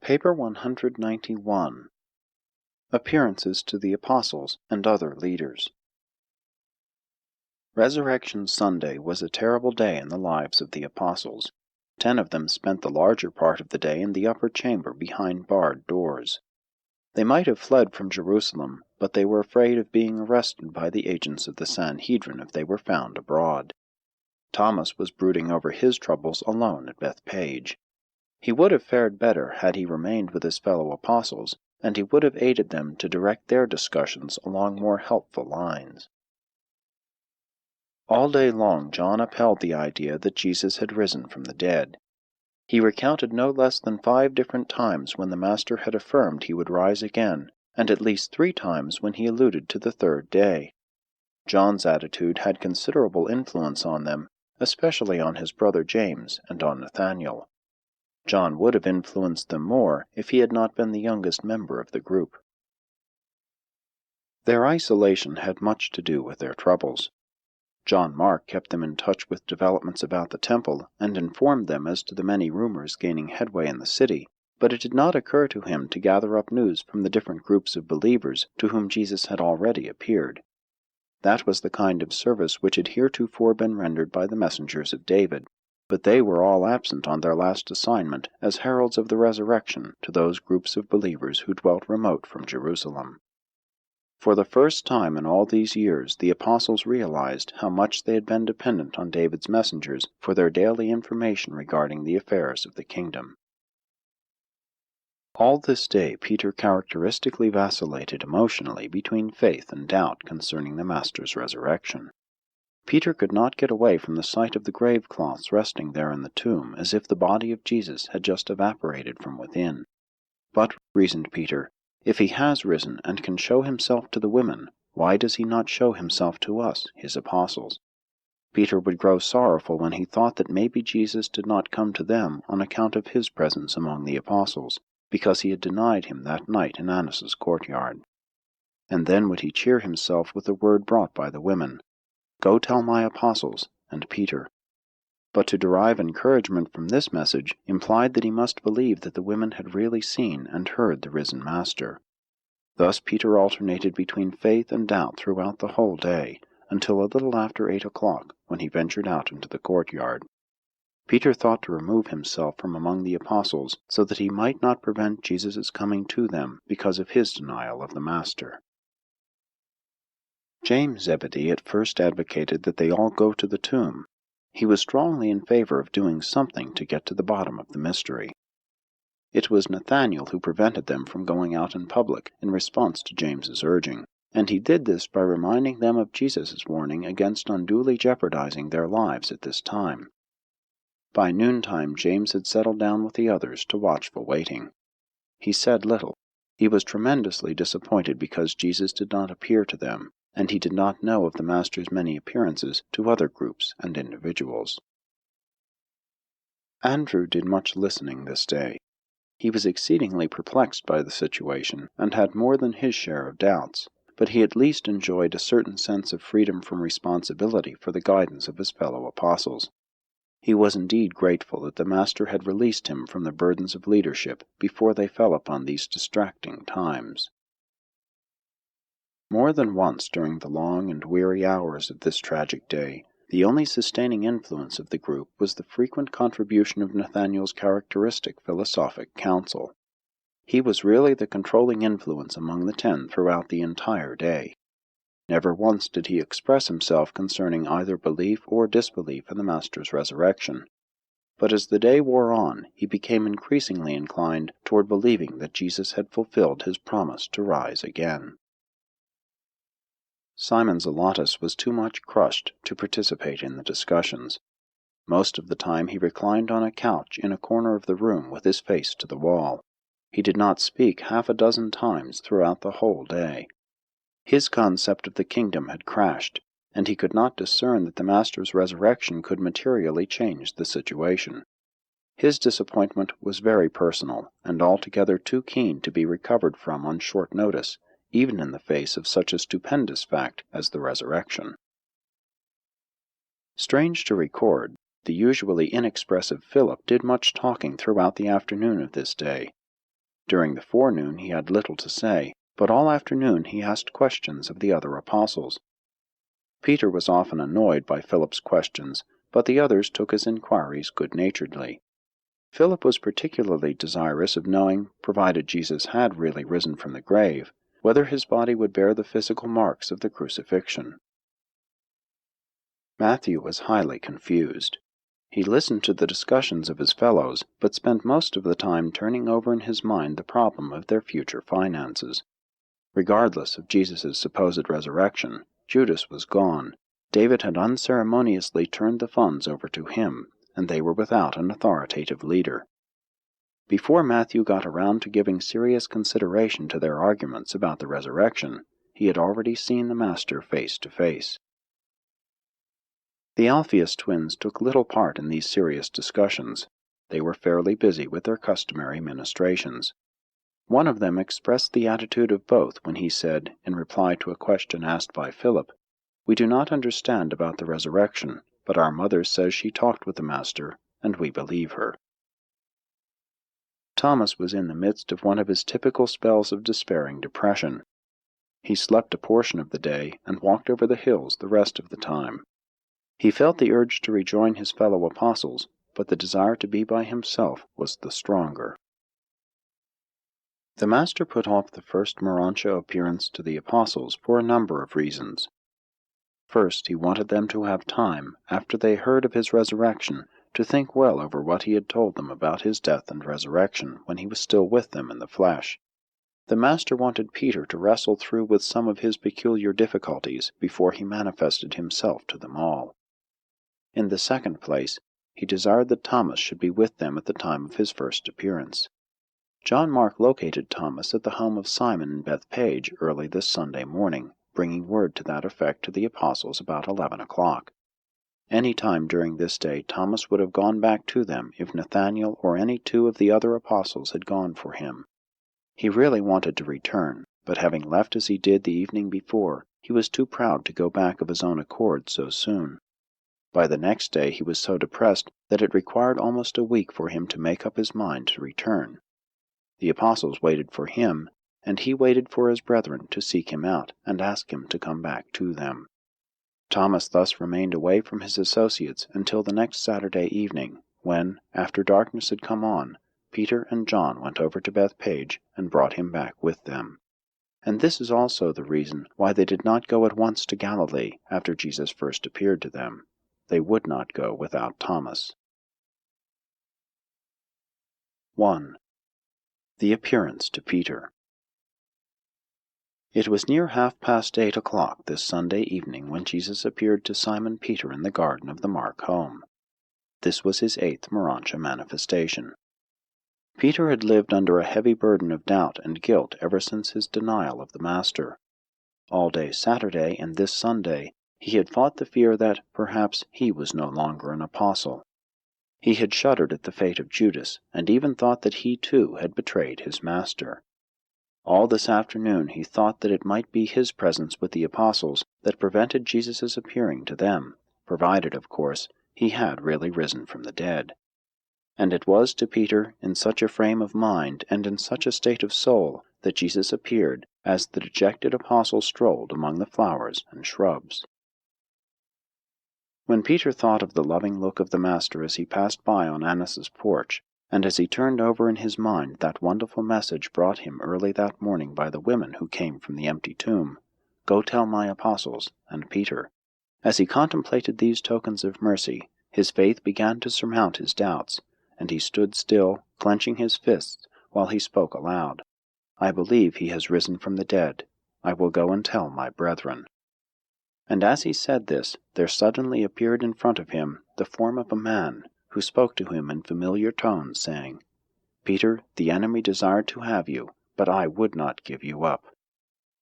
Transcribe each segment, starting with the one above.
Paper 191. Appearances to the Apostles and Other Leaders. Resurrection Sunday was a terrible day in the lives of the Apostles. 10 of them spent the larger part of the day in the upper chamber behind barred doors. They might have fled from Jerusalem, but they were afraid of being arrested by the agents of the Sanhedrin if they were found abroad. Thomas was brooding over his troubles alone at Bethpage. He would have fared better had he remained with his fellow apostles, and he would have aided them to direct their discussions along more helpful lines. All day long John upheld the idea that Jesus had risen from the dead. He recounted no less than 5 different times when the Master had affirmed he would rise again, and at least 3 times when he alluded to the 3rd day. John's attitude had considerable influence on them, especially on his brother James and on Nathanael. John would have influenced them more if he had not been the youngest member of the group. Their isolation had much to do with their troubles. John Mark kept them in touch with developments about the temple and informed them as to the many rumors gaining headway in the city, but it did not occur to him to gather up news from the different groups of believers to whom Jesus had already appeared. That was the kind of service which had heretofore been rendered by the messengers of David, but they were all absent on their last assignment as heralds of the resurrection to those groups of believers who dwelt remote from Jerusalem. For the first time in all these years, the apostles realized how much they had been dependent on David's messengers for their daily information regarding the affairs of the kingdom. All this day Peter characteristically vacillated emotionally between faith and doubt concerning the Master's resurrection. Peter could not get away from the sight of the grave cloths resting there in the tomb, as if the body of Jesus had just evaporated from within. But, reasoned Peter, if he has risen and can show himself to the women, why does he not show himself to us, his apostles? Peter would grow sorrowful when he thought that maybe Jesus did not come to them on account of his presence among the apostles, because he had denied him that night in Annas's courtyard. And then would he cheer himself with the word brought by the women, "Go tell my apostles," and Peter. But to derive encouragement from this message implied that he must believe that the women had really seen and heard the risen Master. Thus Peter alternated between faith and doubt throughout the whole day, until a little after 8 o'clock, when he ventured out into the courtyard. Peter thought to remove himself from among the apostles so that he might not prevent Jesus' coming to them because of his denial of the Master. James Zebedee at first advocated that they all go to the tomb. He was strongly in favor of doing something to get to the bottom of the mystery. It was Nathanael who prevented them from going out in public in response to James's urging, and he did this by reminding them of Jesus' warning against unduly jeopardizing their lives at this time. By noontime James had settled down with the others to watchful waiting. He said little. He was tremendously disappointed because Jesus did not appear to them, and he did not know of the Master's many appearances to other groups and individuals. Andrew did much listening this day. He was exceedingly perplexed by the situation, and had more than his share of doubts, but he at least enjoyed a certain sense of freedom from responsibility for the guidance of his fellow apostles. He was indeed grateful that the Master had released him from the burdens of leadership before they fell upon these distracting times. More than once during the long and weary hours of this tragic day, the only sustaining influence of the group was the frequent contribution of Nathanael's characteristic philosophic counsel. He was really the controlling influence among the 10 throughout the entire day. Never once did he express himself concerning either belief or disbelief in the Master's resurrection. But as the day wore on, he became increasingly inclined toward believing that Jesus had fulfilled his promise to rise again. Simon Zelotes was too much crushed to participate in the discussions. Most of the time he reclined on a couch in a corner of the room with his face to the wall. He did not speak 6 times throughout the whole day. His concept of the kingdom had crashed, and he could not discern that the Master's resurrection could materially change the situation. His disappointment was very personal, and altogether too keen to be recovered from on short notice, even in the face of such a stupendous fact as the resurrection. Strange to record, the usually inexpressive Philip did much talking throughout the afternoon of this day. During the forenoon he had little to say, but all afternoon he asked questions of the other apostles. Peter was often annoyed by Philip's questions, but the others took his inquiries good-naturedly. Philip was particularly desirous of knowing, provided Jesus had really risen from the grave, whether his body would bear the physical marks of the crucifixion. Matthew was highly confused. He listened to the discussions of his fellows, but spent most of the time turning over in his mind the problem of their future finances. Regardless of Jesus' supposed resurrection, Judas was gone. David had unceremoniously turned the funds over to him, and they were without an authoritative leader. Before Matthew got around to giving serious consideration to their arguments about the resurrection, he had already seen the Master face to face. The Alphaeus twins took little part in these serious discussions. They were fairly busy with their customary ministrations. One of them expressed the attitude of both when he said, in reply to a question asked by Philip, "We do not understand about the resurrection, but our mother says she talked with the Master, and we believe her." Thomas was in the midst of one of his typical spells of despairing depression. He slept a portion of the day and walked over the hills the rest of the time. He felt the urge to rejoin his fellow apostles, but the desire to be by himself was the stronger. The Master put off the first Morontia appearance to the apostles for a number of reasons. First, he wanted them to have time, after they heard of his resurrection, to think well over what he had told them about his death and resurrection when he was still with them in the flesh. The Master wanted Peter to wrestle through with some of his peculiar difficulties before he manifested himself to them all. In the second place, he desired that Thomas should be with them at the time of his first appearance. John Mark located Thomas at the home of Simon in Bethpage early this Sunday morning, bringing word to that effect to the apostles about 11 o'clock. Any time during this day Thomas would have gone back to them if Nathanael or any two of the other apostles had gone for him. He really wanted to return, but having left as he did the evening before, he was too proud to go back of his own accord so soon. By the next day he was so depressed that it required almost a week for him to make up his mind to return. The apostles waited for him, and he waited for his brethren to seek him out and ask him to come back to them. Thomas thus remained away from his associates until the next Saturday evening, when, after darkness had come on, Peter and John went over to Bethpage and brought him back with them. And this is also the reason why they did not go at once to Galilee after Jesus first appeared to them. They would not go without Thomas. 1. The appearance to Peter. It was near 8:30 this Sunday evening when Jesus appeared to Simon Peter in the garden of the Mark home. This was his 8th Morontia manifestation. Peter had lived under a heavy burden of doubt and guilt ever since his denial of the Master. All day Saturday and this Sunday he had fought the fear that, perhaps, he was no longer an apostle. He had shuddered at the fate of Judas, and even thought that he too had betrayed his Master. All this afternoon he thought that it might be his presence with the apostles that prevented Jesus' appearing to them, provided, of course, he had really risen from the dead. And it was to Peter in such a frame of mind and in such a state of soul that Jesus appeared as the dejected apostle strolled among the flowers and shrubs. When Peter thought of the loving look of the Master as he passed by on Annas' porch, and as he turned over in his mind that wonderful message brought him early that morning by the women who came from the empty tomb, "Go tell my apostles," and Peter, as he contemplated these tokens of mercy, his faith began to surmount his doubts, and he stood still, clenching his fists, while he spoke aloud, "I believe he has risen from the dead. I will go and tell my brethren." And as he said this, there suddenly appeared in front of him the form of a man, who spoke to him in familiar tones, saying, "Peter, the enemy desired to have you, but I would not give you up.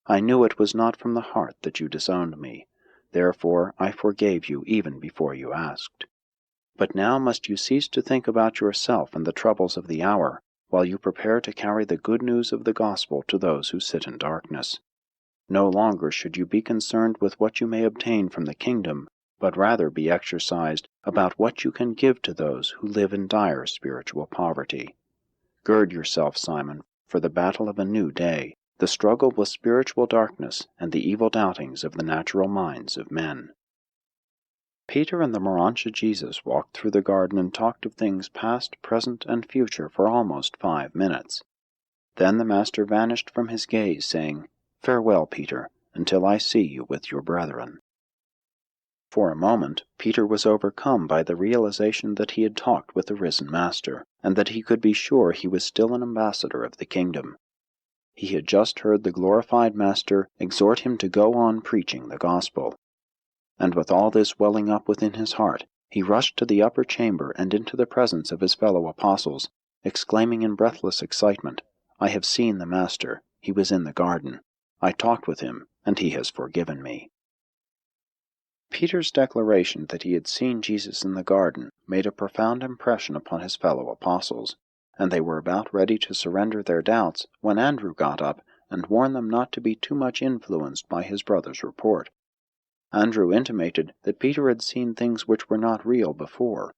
I knew it was not from the heart that you disowned me, therefore I forgave you even before you asked. But now must you cease to think about yourself and the troubles of the hour, while you prepare to carry the good news of the gospel to those who sit in darkness. No longer should you be concerned with what you may obtain from the kingdom, but rather be exercised about what you can give to those who live in dire spiritual poverty. Gird yourself, Simon, for the battle of a new day, the struggle with spiritual darkness and the evil doubtings of the natural minds of men. Peter and the Morontia Jesus walked through the garden and talked of things past, present, and future for almost 5 minutes. Then the Master vanished from his gaze, saying, "Farewell, Peter, until I see you with your brethren." For a moment, Peter was overcome by the realization that he had talked with the risen Master, and that he could be sure he was still an ambassador of the kingdom. He had just heard the glorified Master exhort him to go on preaching the gospel. And with all this welling up within his heart, he rushed to the upper chamber and into the presence of his fellow apostles, exclaiming in breathless excitement, "I have seen the Master. He was in the garden. I talked with him, and he has forgiven me." Peter's declaration that he had seen Jesus in the garden made a profound impression upon his fellow apostles, and they were about ready to surrender their doubts when Andrew got up and warned them not to be too much influenced by his brother's report. Andrew intimated that Peter had seen things which were not real before.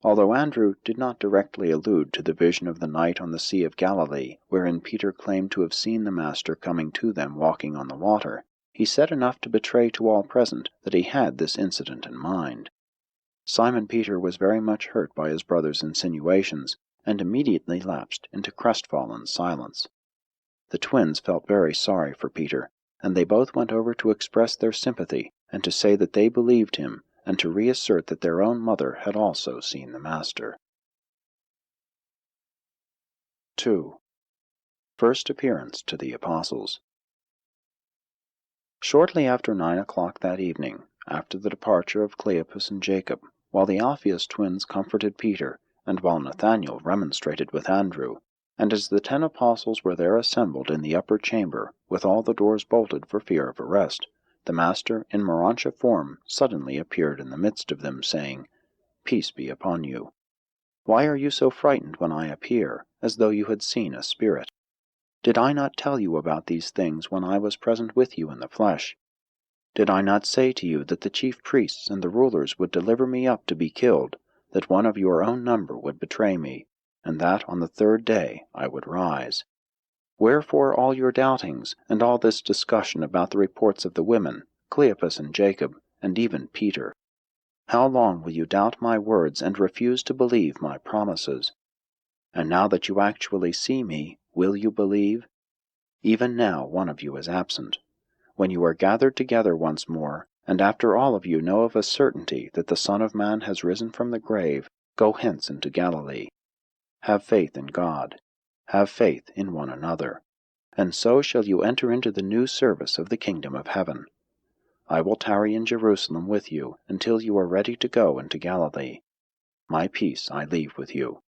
Although Andrew did not directly allude to the vision of the night on the Sea of Galilee, wherein Peter claimed to have seen the Master coming to them walking on the water, he said enough to betray to all present that he had this incident in mind. Simon Peter was very much hurt by his brother's insinuations, and immediately lapsed into crestfallen silence. The twins felt very sorry for Peter, and they both went over to express their sympathy, and to say that they believed him, and to reassert that their own mother had also seen the Master. 2. First Appearance to the Apostles. Shortly after 9 o'clock that evening, after the departure of Cleopas and Jacob, while the Alphaeus twins comforted Peter, and while Nathanael remonstrated with Andrew, and as the 10 apostles were there assembled in the upper chamber, with all the doors bolted for fear of arrest, the Master, in Morontia form, suddenly appeared in the midst of them, saying, "Peace be upon you. Why are you so frightened when I appear, as though you had seen a spirit? Did I not tell you about these things when I was present with you in the flesh? Did I not say to you that the chief priests and the rulers would deliver me up to be killed, that one of your own number would betray me, and that on the 3rd day I would rise? Wherefore all your doubtings, and all this discussion about the reports of the women, Cleopas and Jacob, and even Peter? How long will you doubt my words and refuse to believe my promises? And now that you actually see me, will you believe? Even now one of you is absent. When you are gathered together once more, and after all of you know of a certainty that the Son of Man has risen from the grave, go hence into Galilee. Have faith in God. Have faith in one another. And so shall you enter into the new service of the kingdom of heaven. I will tarry in Jerusalem with you until you are ready to go into Galilee. My peace I leave with you."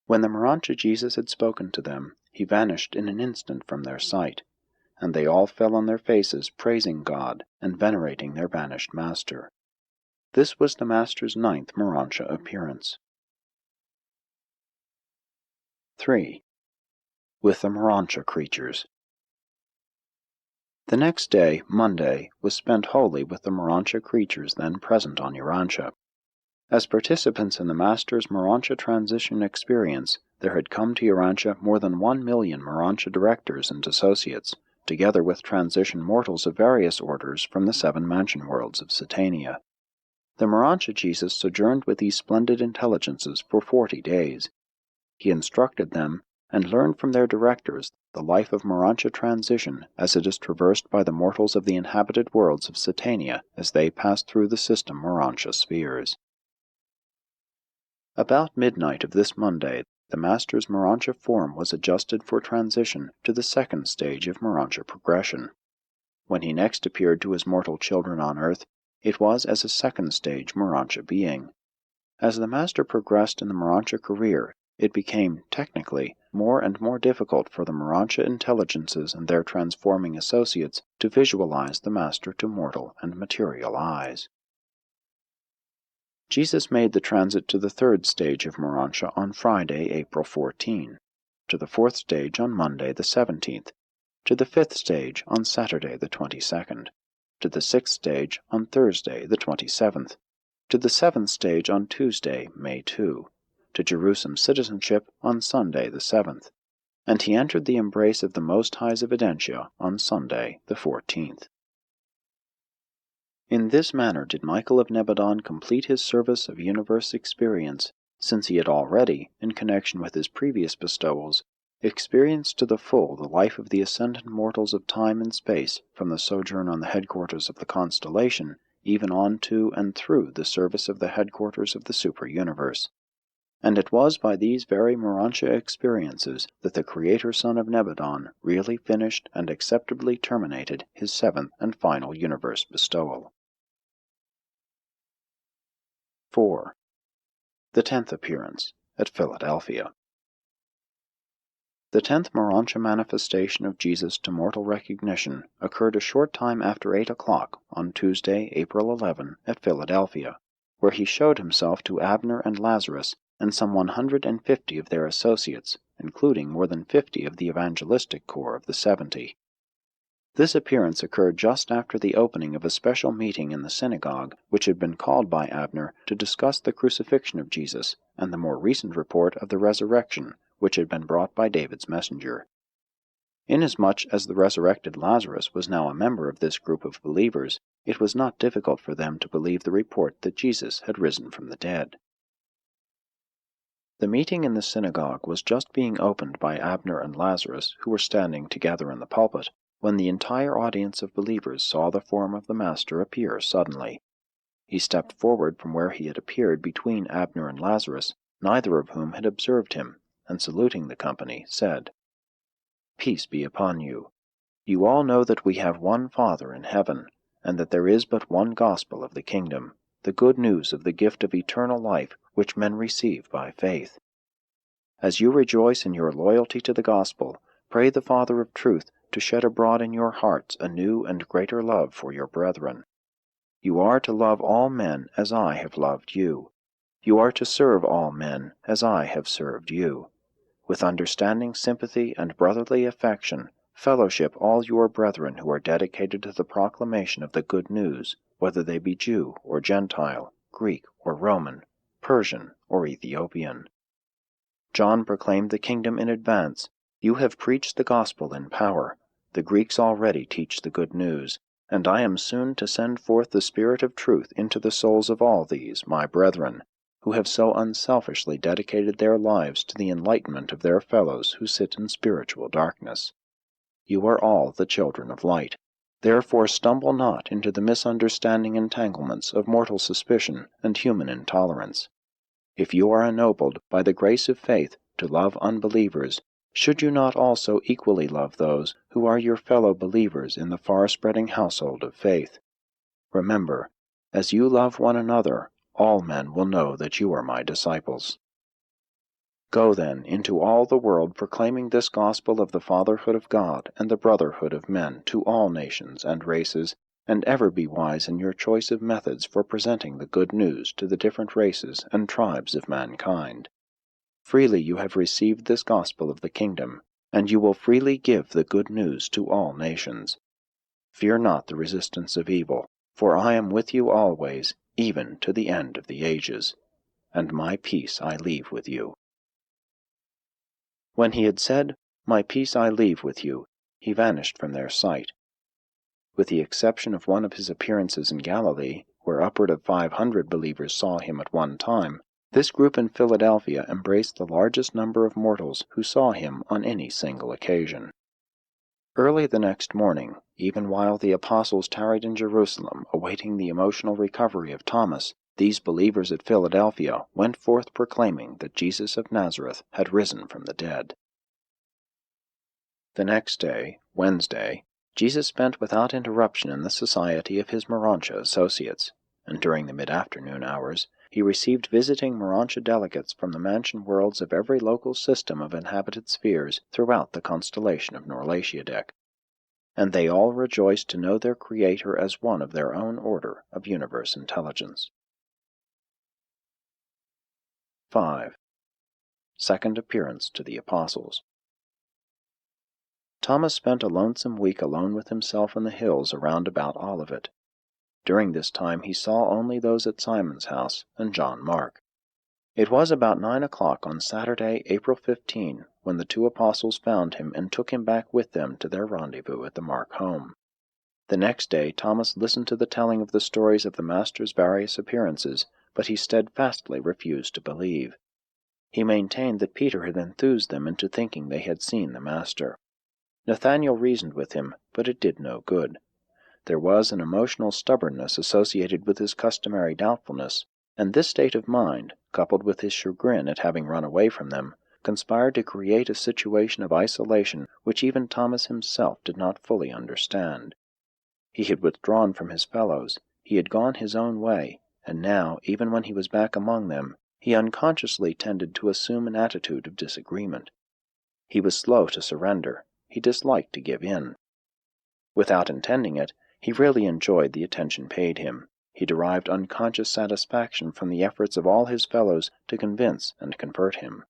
When the Morontia Jesus had spoken to them, he vanished in an instant from their sight, and they all fell on their faces praising God and venerating their vanished Master. This was the Master's 9th Morontia appearance. 3. With the Morontia creatures. The next day, Monday, was spent wholly with the Morontia creatures then present on Urantia. As participants in the Master's Morontia transition experience, there had come to Urantia more than 1 million Morontia directors and associates, together with transition mortals of various orders from the 7 mansion worlds of Satania. The Morontia Jesus sojourned with these splendid intelligences for 40 days. He instructed them, and learned from their directors the life of Morontia transition as it is traversed by the mortals of the inhabited worlds of Satania as they pass through the system Morontia spheres. About midnight of this Monday, the Master's Morontia form was adjusted for transition to the 2nd stage of Morontia progression. When he next appeared to his mortal children on earth, it was as a 2nd stage Morontia being. As the Master progressed in the Morontia career, it became, technically, more and more difficult for the Morontia intelligences and their transforming associates to visualize the Master to mortal and material eyes. Jesus made the transit to the 3rd stage of Morontia on Friday, April 14, to the 4th stage on Monday the 17th, to the 5th stage on Saturday the 22nd, to the 6th stage on Thursday the 27th, to the 7th stage on Tuesday, May 2, to Jerusalem citizenship on Sunday the 7th, and he entered the embrace of the Most High's evidentia on Sunday the 14th. In this manner did Michael of Nebadon complete his service of universe experience, since he had already, in connection with his previous bestowals, experienced to the full the life of the ascendant mortals of time and space from the sojourn on the headquarters of the constellation, even on to and through the service of the headquarters of the super-universe. And it was by these very Morontia experiences that the Creator Son of Nebadon really finished and acceptably terminated his seventh and final universe bestowal. 4. The 10th appearance, at Philadelphia. The 10th Morontia manifestation of Jesus to mortal recognition occurred a short time after 8 o'clock on Tuesday, April 11, at Philadelphia, where he showed himself to Abner and Lazarus and some 150 of their associates, including more than 50 of the evangelistic corps of the 70. This appearance occurred just after the opening of a special meeting in the synagogue, which had been called by Abner to discuss the crucifixion of Jesus and the more recent report of the resurrection, which had been brought by David's messenger. Inasmuch as the resurrected Lazarus was now a member of this group of believers, it was not difficult for them to believe the report that Jesus had risen from the dead. The meeting in the synagogue was just being opened by Abner and Lazarus, who were standing together in the pulpit, when the entire audience of believers saw the form of the Master appear suddenly. He stepped forward from where he had appeared between Abner and Lazarus, neither of whom had observed him, and saluting the company, said, "Peace be upon you. You all know that we have one Father in heaven, and that there is but one gospel of the kingdom, the good news of the gift of eternal life which men receive by faith. As you rejoice in your loyalty to the gospel, pray the Father of truth to shed abroad in your hearts a new and greater love for your brethren. You are to love all men as I have loved you. You are to serve all men as I have served you. With understanding sympathy and brotherly affection, fellowship all your brethren who are dedicated to the proclamation of the good news, whether they be Jew or Gentile, Greek or Roman, Persian or Ethiopian. John proclaimed the kingdom in advance. You have preached the gospel in power. The Greeks already teach the good news, and I am soon to send forth the Spirit of truth into the souls of all these, my brethren, who have so unselfishly dedicated their lives to the enlightenment of their fellows who sit in spiritual darkness. You are all the children of light. Therefore stumble not into the misunderstanding entanglements of mortal suspicion and human intolerance. If you are ennobled by the grace of faith to love unbelievers, should you not also equally love those who are your fellow believers in the far-spreading household of faith? Remember, as you love one another, all men will know that you are my disciples. Go then into all the world proclaiming this gospel of the fatherhood of God and the brotherhood of men to all nations and races, and ever be wise in your choice of methods for presenting the good news to the different races and tribes of mankind. Freely you have received this gospel of the kingdom, and you will freely give the good news to all nations. Fear not the resistance of evil, for I am with you always, even to the end of the ages. And my peace I leave with you." When he had said, "My peace I leave with you," he vanished from their sight. With the exception of one of his appearances in Galilee, where upward of 500 believers saw him at one time, this group in Philadelphia embraced the largest number of mortals who saw him on any single occasion. Early the next morning, even while the apostles tarried in Jerusalem awaiting the emotional recovery of Thomas, these believers at Philadelphia went forth proclaiming that Jesus of Nazareth had risen from the dead. The next day, Wednesday, Jesus spent without interruption in the society of his Morontia associates, and during the mid-afternoon hours he received visiting Morontia delegates from the mansion worlds of every local system of inhabited spheres throughout the constellation of Norlatiadec, and they all rejoiced to know their Creator as one of their own order of universe intelligence. 5. Second appearance to the apostles. Thomas spent a lonesome week alone with himself in the hills around about Olivet. During this time he saw only those at Simon's house and John Mark. It was about 9 o'clock on Saturday, April 15, when the two apostles found him and took him back with them to their rendezvous at the Mark home. The next day Thomas listened to the telling of the stories of the Master's various appearances, but he steadfastly refused to believe. He maintained that Peter had enthused them into thinking they had seen the Master. Nathanael reasoned with him, but it did no good. There was an emotional stubbornness associated with his customary doubtfulness, and this state of mind, coupled with his chagrin at having run away from them, conspired to create a situation of isolation which even Thomas himself did not fully understand. He had withdrawn from his fellows, he had gone his own way, and now, even when he was back among them, he unconsciously tended to assume an attitude of disagreement. He was slow to surrender, he disliked to give in. Without intending it, he really enjoyed the attention paid him. He derived unconscious satisfaction from the efforts of all his fellows to convince and convert him.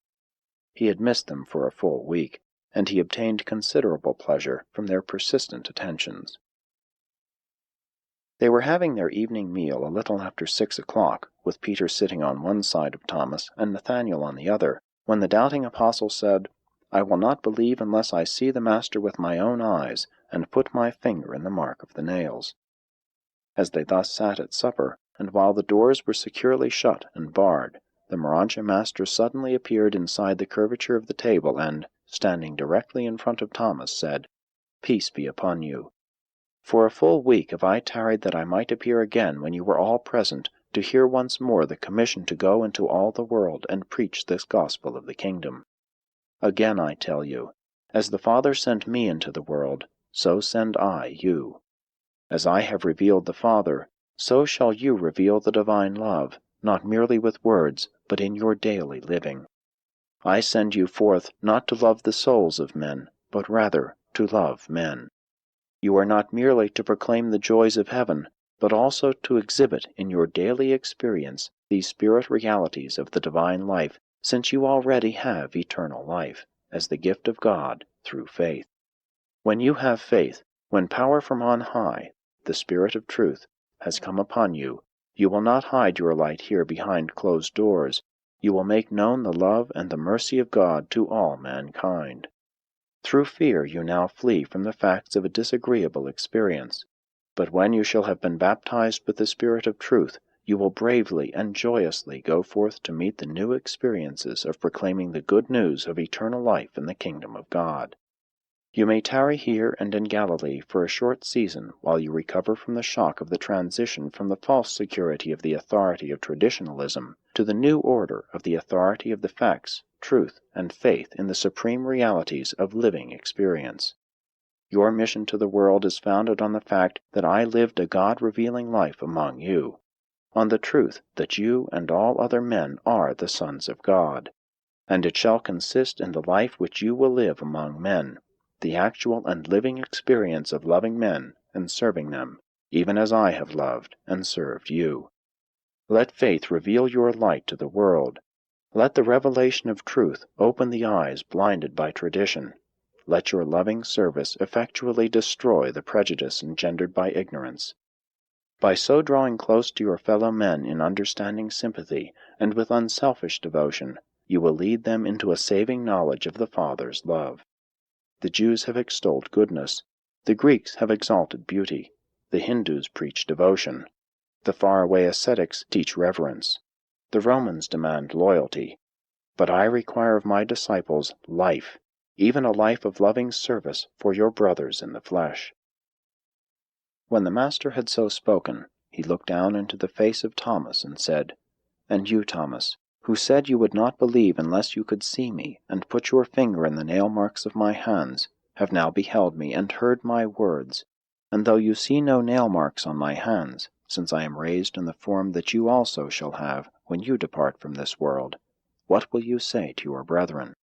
He had missed them for a full week, and he obtained considerable pleasure from their persistent attentions. They were having their evening meal a little after 6 o'clock, with Peter sitting on one side of Thomas and Nathanael on the other, when the doubting apostle said, "I will not believe unless I see the Master with my own eyes, and put my finger in the mark of the nails." As they thus sat at supper, and while the doors were securely shut and barred, the Morontia master suddenly appeared inside the curvature of the table and, standing directly in front of Thomas, said, "Peace be upon you. For a full week have I tarried that I might appear again when you were all present, to hear once more the commission to go into all the world and preach this gospel of the kingdom. Again I tell you, as the Father sent me into the world, so send I you. As I have revealed the Father, so shall you reveal the divine love, not merely with words, but in your daily living. I send you forth not to love the souls of men, but rather to love men. You are not merely to proclaim the joys of heaven, but also to exhibit in your daily experience these spirit realities of the divine life, since you already have eternal life, as the gift of God through faith. When you have faith, when power from on high, the Spirit of truth, has come upon you, you will not hide your light here behind closed doors. You will make known the love and the mercy of God to all mankind. Through fear you now flee from the facts of a disagreeable experience, but when you shall have been baptized with the Spirit of truth, you will bravely and joyously go forth to meet the new experiences of proclaiming the good news of eternal life in the kingdom of God. You may tarry here and in Galilee for a short season while you recover from the shock of the transition from the false security of the authority of traditionalism to the new order of the authority of the facts, truth, and faith in the supreme realities of living experience. Your mission to the world is founded on the fact that I lived a God-revealing life among you, on the truth that you and all other men are the sons of God, and it shall consist in the life which you will live among men, the actual and living experience of loving men and serving them, even as I have loved and served you. Let faith reveal your light to the world. Let the revelation of truth open the eyes blinded by tradition. Let your loving service effectually destroy the prejudice engendered by ignorance. By so drawing close to your fellow men in understanding sympathy and with unselfish devotion, you will lead them into a saving knowledge of the Father's love. The Jews have extolled goodness, the Greeks have exalted beauty, the Hindus preach devotion, the faraway ascetics teach reverence, the Romans demand loyalty, but I require of my disciples life, even a life of loving service for your brothers in the flesh." When the Master had so spoken, he looked down into the face of Thomas and said, "And you, Thomas, who said you would not believe unless you could see me, and put your finger in the nail marks of my hands, have now beheld me and heard my words. And though you see no nail marks on my hands, since I am raised in the form that you also shall have when you depart from this world, what will you say to your brethren?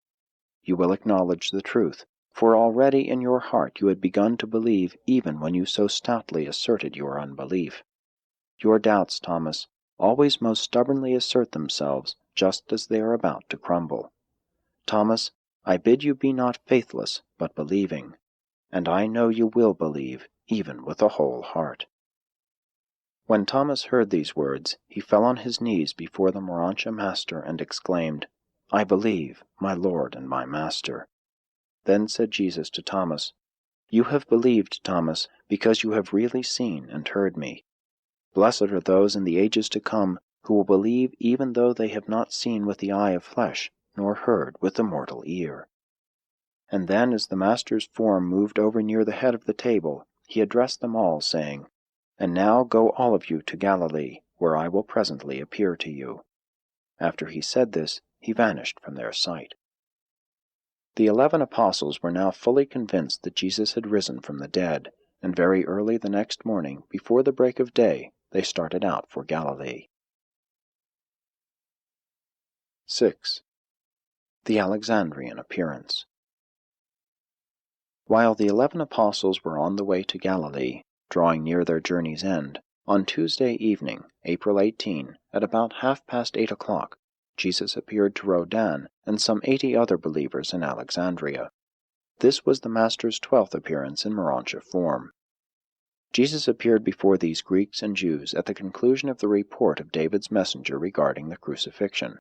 You will acknowledge the truth, for already in your heart you had begun to believe even when you so stoutly asserted your unbelief. Your doubts, Thomas, always most stubbornly assert themselves just as they are about to crumble. Thomas, I bid you be not faithless, but believing, and I know you will believe, even with a whole heart." When Thomas heard these words, he fell on his knees before the Morontia master and exclaimed, "I believe, my Lord and my Master." Then said Jesus to Thomas, "You have believed, Thomas, because you have really seen and heard me. Blessed are those in the ages to come who will believe even though they have not seen with the eye of flesh, nor heard with the mortal ear." And then, as the Master's form moved over near the head of the table, he addressed them all, saying, "And now go all of you to Galilee, where I will presently appear to you." After he said this, he vanished from their sight. The 11 apostles were now fully convinced that Jesus had risen from the dead, and very early the next morning, before the break of day, they started out for Galilee. 6. The Alexandrian Appearance. While the 11 apostles were on the way to Galilee, drawing near their journey's end, on Tuesday evening, April 18, at about 8:30 o'clock, Jesus appeared to Rhodan and some 80 other believers in Alexandria. This was the Master's 12th appearance in Morontia form. Jesus appeared before these Greeks and Jews at the conclusion of the report of David's messenger regarding the crucifixion.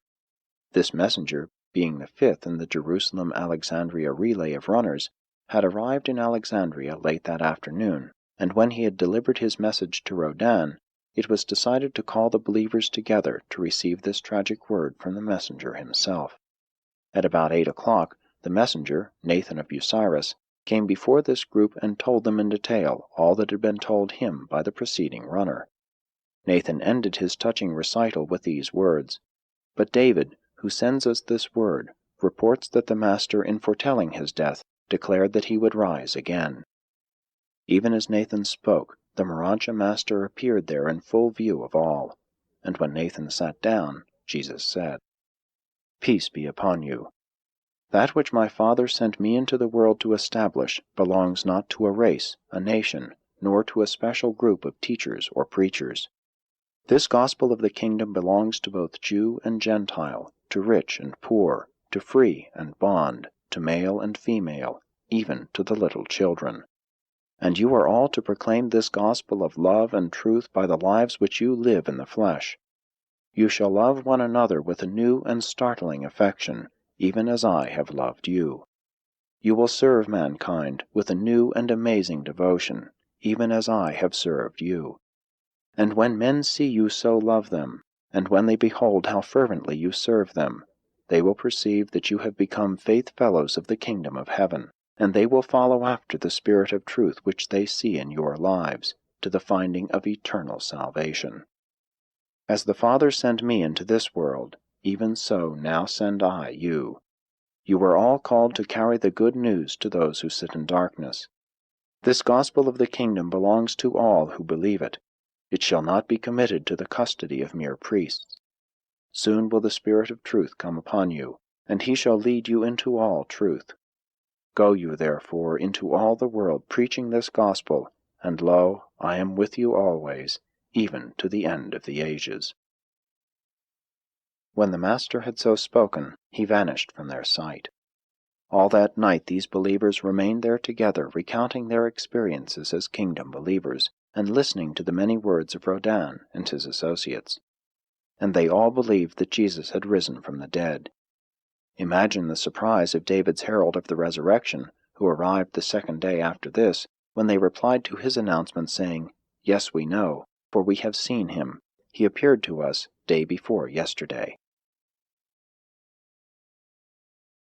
This messenger, being the 5th in the Jerusalem-Alexandria relay of runners, had arrived in Alexandria late that afternoon, and when he had delivered his message to Rhodan, it was decided to call the believers together to receive this tragic word from the messenger himself. At about 8 o'clock, the messenger, Nathan of Bucyrus, came before this group and told them in detail all that had been told him by the preceding runner. Nathan ended his touching recital with these words, "But David, who sends us this word, reports that the Master, in foretelling his death, declared that he would rise again." Even as Nathan spoke, the Morontia master appeared there in full view of all, and when Nathan sat down, Jesus said, "Peace be upon you. That which my Father sent me into the world to establish belongs not to a race, a nation, nor to a special group of teachers or preachers. This gospel of the kingdom belongs to both Jew and Gentile, to rich and poor, to free and bond, to male and female, even to the little children. And you are all to proclaim this gospel of love and truth by the lives which you live in the flesh. You shall love one another with a new and startling affection, even as I have loved you. You will serve mankind with a new and amazing devotion, even as I have served you. And when men see you so love them, and when they behold how fervently you serve them, they will perceive that you have become faith-fellows of the kingdom of heaven, and they will follow after the Spirit of truth which they see in your lives, to the finding of eternal salvation. As the Father sent me into this world, even so now send I you. You are all called to carry the good news to those who sit in darkness. This gospel of the kingdom belongs to all who believe it. It shall not be committed to the custody of mere priests. Soon will the Spirit of truth come upon you, and he shall lead you into all truth. Go you therefore into all the world preaching this gospel, and lo, I am with you always, even to the end of the ages." When the Master had so spoken, he vanished from their sight. All that night these believers remained there together, recounting their experiences as kingdom believers, and listening to the many words of Rhodan and his associates. And they all believed that Jesus had risen from the dead. Imagine the surprise of David's herald of the resurrection, who arrived the second day after this, when they replied to his announcement, saying, "Yes, we know, for we have seen him. He appeared to us day before yesterday."